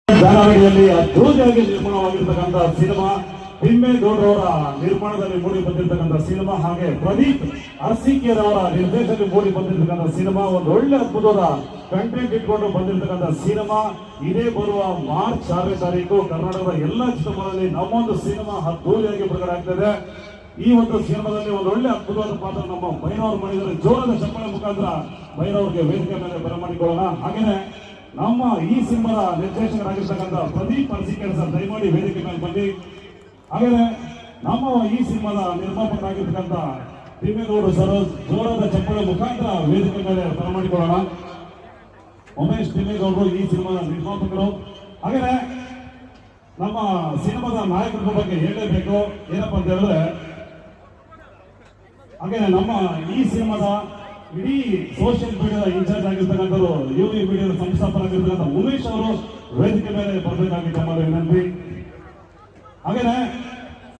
ಜಾನವಾಡಿಯಲ್ಲಿ ಅದ್ಭುತವಾಗಿ ನಿರ್ಮಾಣವಾಗಿರ್ತಕ್ಕಂಥ ಸಿನಿಮಾ ತಿಮ್ಮೇಗೌಡರವರ ನಿರ್ಮಾಣದಲ್ಲಿ ಮೂಡಿ ಬಂದಿರತಕ್ಕಂಥ ಸಿನಿಮಾ, ಹಾಗೆ ಪ್ರದೀಪ್ ಅರಸೀಕೆರವರ ನಿರ್ದೇಶನದಲ್ಲಿ ಮೂಡಿ ಬಂದಿರತಕ್ಕಂಥ ಸಿನಿಮಾ, ಒಂದು ಒಳ್ಳೆ ಅದ್ಭುತವಾದ ಕಂಟೆಂಟ್ ಇಟ್ಕೊಂಡು ಬಂದಿರತಕ್ಕಂಥ ಸಿನಿಮಾ. ಇದೇ ಬರುವ ಮಾರ್ಚ್ 6ನೇ ತಾರೀಕು ಕರ್ನಾಟಕದ ಎಲ್ಲ ಚಿತ್ರಮಂದಿರದಲ್ಲಿ ನಮ್ಮೊಂದು ಸಿನಿಮಾ ಅದ್ಭುತವಾಗಿ ಪ್ರಕಟ ಆಗ್ತದೆ. ಈ ಒಂದು ಸಿನಿಮಾದಲ್ಲಿ ಒಂದು ಒಳ್ಳೆ ಅದ್ಭುತವಾದ ಪಾತ್ರ ನಮ್ಮ ಬೈನವ್ರು ಮಾಡಿದರೆ ಜೋರದ ಚಪ್ಪಳ ಮುಖಾಂತರ ಬೈನವ್ರಿಗೆ ವೇದಿಕೆ ಮೇಲೆ ಬರಮಾಡಿಕೊಳ್ಳೋಣ. ಹಾಗೇನೆ ನಮ್ಮ ಈ ಸಿನಿಮಾದ ನಿರ್ದೇಶಕರಾಗಿರ್ತಕ್ಕಂಥ ಪ್ರದೀಪ್ ಅರಸೀಕೆರೆ ಸರ್ ದಯಮಾಡಿ ವೇದಿಕೆ ಮೇಲೆ ಬನ್ನಿ. ಹಾಗೇನೆ ನಮ್ಮ ಈ ಸಿನಿಮಾದ ನಿರ್ಮಾಪಕರಾಗಿರ್ತಕ್ಕಂಥ ತಿಮ್ಮೇಗೌಡರು ಸರ್ ಜೋರದ ಚಪ್ಪಳ ಮುಖಾಂತರ ವೇದಿಕೆ ಮೇಲೆ ಬರಮಾಡಿಕೊಳ್ಳೋಣ. ಉಮೇಶ್ ತಿಮ್ಮೇಗೌಡರು ಈ ಸಿನಿಮಾದ ನಿರ್ಮಾಪಕರು. ಹಾಗೇನೆ ನಮ್ಮ ಸಿನಿಮಾದ ನಾಯಕರ ಬಗ್ಗೆ ಹೇಳಲೇಬೇಕು. ಏನಪ್ಪಾ ಅಂತ ಹೇಳಿದ್ರೆ, ಹಾಗೇನೆ ನಮ್ಮ ಈ ಸಿನಿಮಾದ ಇಡೀ ಸೋಷಿಯಲ್ ಮೀಡಿಯಾದ ಇನ್ಚಾರ್ಜ್ ಆಗಿರ್ತಕ್ಕಂಥವ್ರು, ಯುವಿ ಮೀಡಿಯಾದ ಸಂಸ್ಥಾಪಕರಾಗಿರ್ತಕ್ಕಂಥ ಉಮೇಶ್ ಅವರು ವೇದಿಕೆ ಮೇಲೆ ಬರಬೇಕಾಗಿ ತಮ್ಮಲ್ಲಿ ವಿನಂತಿ. ಹಾಗೇನೆ